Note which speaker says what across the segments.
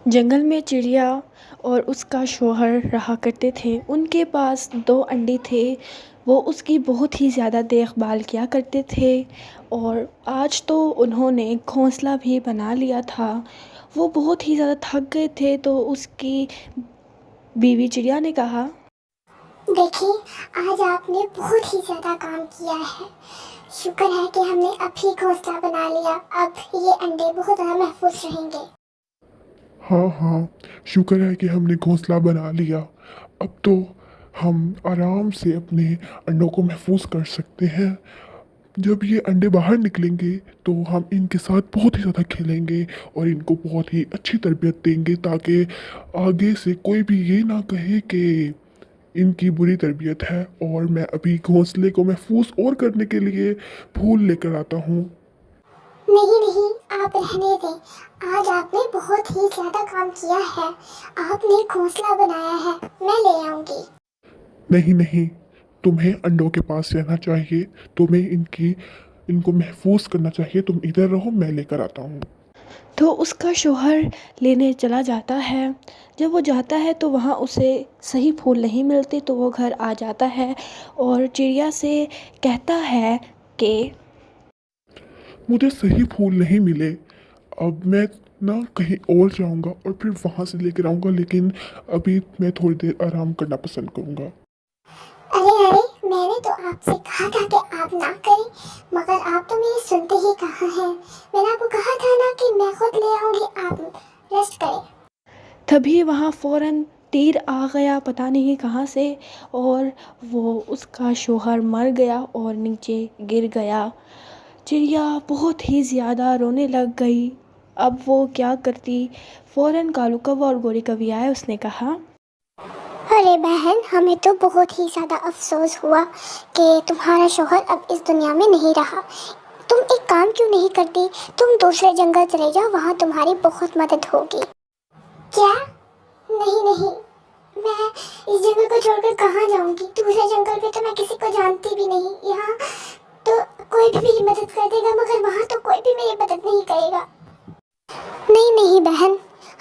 Speaker 1: جنگل میں چڑیا اور اس کا شوہر رہا کرتے تھے۔ ان کے پاس 2 انڈے تھے۔ وہ اس کی بہت ہی زیادہ دیکھ بھال کیا کرتے تھے اور آج تو انہوں نے گھونسلہ بھی بنا لیا تھا۔ وہ بہت ہی زیادہ تھک گئے تھے تو اس کی بیوی چڑیا نے کہا،
Speaker 2: دیکھیں، آج آپ نے بہت ہی زیادہ کام کیا ہے۔ شکر ہے کہ ہم نے اب ہی گھونسلہ بنا لیا۔ اب یہ انڈے بہت زیادہ محفوظ رہیں گے۔
Speaker 3: ہاں ہاں، شکر ہے کہ ہم نے گھونسلہ بنا لیا۔ اب تو ہم آرام سے اپنے انڈوں کو محفوظ کر سکتے ہیں۔ جب یہ انڈے باہر نکلیں گے تو ہم ان کے ساتھ بہت ہی زیادہ کھیلیں گے اور ان کو بہت ہی اچھی تربیت دیں گے تاکہ آگے سے کوئی بھی یہ نہ کہے کہ ان کی بری تربیت ہے۔ اور میں ابھی گھونسلے کو محفوظ اور کرنے کے لیے پھول لے کر آتا ہوں۔
Speaker 2: نہیں نہیں، آپ رہنے دیں۔ آج آپ نے بہت ہی زیادہ کام کیا ہے۔ آپ نے گھونسلہ بنایا ہے، میں لے آؤں گی۔
Speaker 3: نہیں نہیں، تمہیں انڈوں کے پاس رہنا چاہیے، تمہیں ان کو محفوظ کرنا چاہیے۔ تم ادھر رہو، میں لے کر آتا ہوں۔
Speaker 1: تو اس کا شوہر لینے چلا جاتا ہے۔ جب وہ جاتا ہے تو وہاں اسے صحیح پھول نہیں ملتے تو وہ گھر آ جاتا ہے اور چڑیا سے کہتا ہے کہ
Speaker 3: مجھے صحیح پھول نہیں ملے، اب میں نہ کہیں اور جاؤں گا اور پھر وہاں سے لے کر آؤں گا، لیکن ابھی میں تھوڑی دیر آرام کرنا پسند کروں گا۔
Speaker 2: ارے ارے، میں نے تو آپ سے کہا تھا کہ آپ نہ کریں، مگر آپ تو میری سنتے ہی کہاں ہیں۔ میں نے آپ کو کہا تھا نا کہ میں خود لے آؤں گی، آپ ریسٹ کریں۔
Speaker 1: تبھی وہاں فوراً تیر آ گیا پتہ نہیں کہاں سے اور وہ اس کا شوہر مر گیا اور نیچے گر گیا۔ چڑیا بہت ہی زیادہ رونے لگ گئی۔ اب وہ کیا کرتی؟ فوراً کالو کوا اور گوری کوی آئے۔ اس نے کہا،
Speaker 2: ارے بہن، ہمیں تو بہت ہی زیادہ افسوس ہوا کہ تمہارا شوہر اب اس دنیا میں نہیں رہا۔ تم ایک کام کیوں نہیں کرتی؟ تم دوسرے جنگل چلے جاؤ، وہاں تمہاری بہت مدد ہوگی۔ کیا؟ نہیں نہیں، میں اس جنگل کو چھوڑ کر کہاں جاؤں گی؟ دوسرے جنگل پہ تو میں کسی کو جانتی بھی نہیں۔ یہاں تو کوئی بھی میری مدد کر دے گا، مگر وہاں تو کوئی بھی میری مدد نہیں کرے گا۔ نہیں نہیں بہن،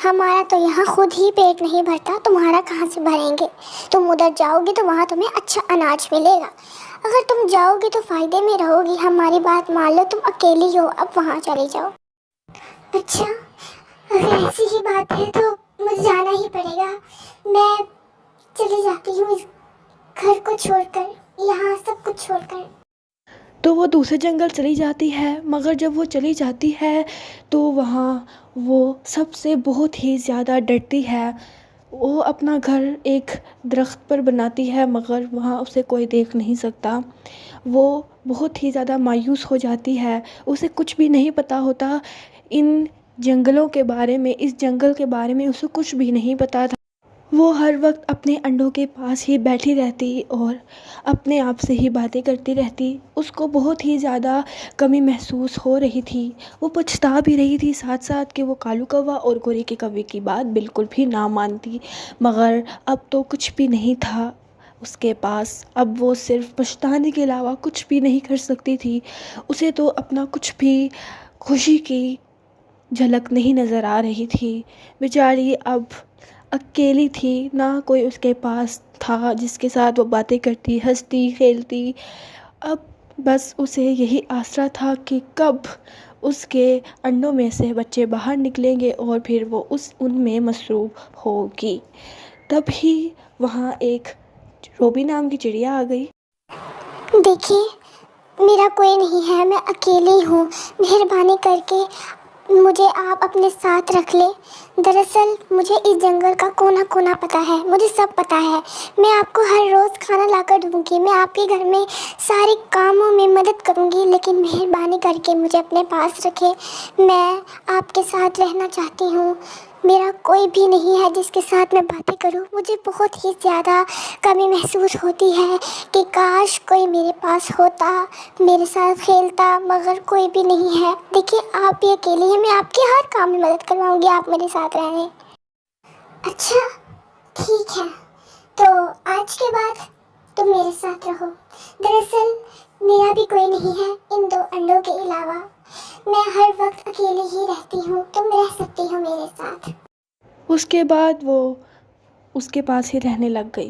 Speaker 2: ہمارا تو یہاں خود ہی پیٹ نہیں بھرتا، تمہارا کہاں سے بھریں گے؟ تم ادھر جاؤ گی تو وہاں تمہیں اچھا اناج ملے گا۔ اگر تم جاؤ گی تو فائدے میں رہو گی، ہماری بات مان لو، تم اکیلی ہو، اب وہاں چلے جاؤ۔ اچھا، اگر ایسی ہی بات ہے تو مجھے جانا ہی پڑے گا۔ میں چلی جاتی ہوں اس گھر کو چھوڑ کر، یہاں سب کچھ چھوڑ کر۔
Speaker 1: تو وہ دوسرے جنگل چلی جاتی ہے، مگر جب وہ چلی جاتی ہے تو وہاں وہ سب سے بہت ہی زیادہ ڈرتی ہے۔ وہ اپنا گھر ایک درخت پر بناتی ہے مگر وہاں اسے کوئی دیکھ نہیں سکتا۔ وہ بہت ہی زیادہ مایوس ہو جاتی ہے۔ اسے کچھ بھی نہیں پتہ ہوتا ان جنگلوں کے بارے میں، اس جنگل کے بارے میں اسے کچھ بھی نہیں پتہ تھا۔ وہ ہر وقت اپنے انڈوں کے پاس ہی بیٹھی رہتی اور اپنے آپ سے ہی باتیں کرتی رہتی۔ اس کو بہت ہی زیادہ کمی محسوس ہو رہی تھی۔ وہ پچھتا بھی رہی تھی ساتھ ساتھ کہ وہ کالو کوا اور گوری کے کوے کی بات بالکل بھی نہ مانتی، مگر اب تو کچھ بھی نہیں تھا اس کے پاس۔ اب وہ صرف پچھتانے کے علاوہ کچھ بھی نہیں کر سکتی تھی۔ اسے تو اپنا کچھ بھی خوشی کی جھلک نہیں نظر آ رہی تھی۔ بیچاری اب اکیلی تھی، نہ کوئی اس کے پاس تھا جس کے ساتھ وہ باتیں کرتی، ہنستی کھیلتی۔ اب بس اسے یہی آسرا تھا کہ کب اس کے انڈوں میں سے بچے باہر نکلیں گے اور پھر وہ ان میں مصروف ہوگی۔ تبھی وہاں ایک روبی نام کی چڑیا آ گئی۔
Speaker 2: دیکھیے، میرا کوئی نہیں ہے، میں اکیلی ہوں، مہربانی کر کے مجھے آپ اپنے ساتھ رکھ لیں۔ دراصل مجھے اس جنگل کا کونا کونا پتہ ہے، مجھے سب پتہ ہے۔ میں آپ کو ہر روز کھانا لا کر دوں گی، میں آپ کے گھر میں سارے کاموں میں مدد کروں گی، لیکن مہربانی کر کے مجھے اپنے پاس رکھیں۔ میں آپ کے ساتھ رہنا چاہتی ہوں۔ میرا کوئی بھی نہیں ہے جس کے ساتھ میں باتیں کروں۔ مجھے بہت ہی زیادہ کمی محسوس ہوتی ہے کہ کاش کوئی میرے پاس ہوتا، میرے ساتھ کھیلتا، مگر کوئی بھی نہیں ہے۔ دیکھیے، آپ بھی اکیلی ہیں، میں آپ کے ہر کام میں مدد کرواؤں گی، آپ میرے ساتھ رہیں۔ اچھا، ٹھیک ہے، تو آج کے بعد تم میرے ساتھ رہو۔ دراصل میرا بھی کوئی نہیں ہے ان 2 انڈوں کے علاوہ، میں ہر وقت اکیلی ہی رہتی ہوں، تم رہ سکتی ہو میرے ساتھ۔
Speaker 1: اس کے بعد وہ اس کے پاس ہی رہنے لگ گئی۔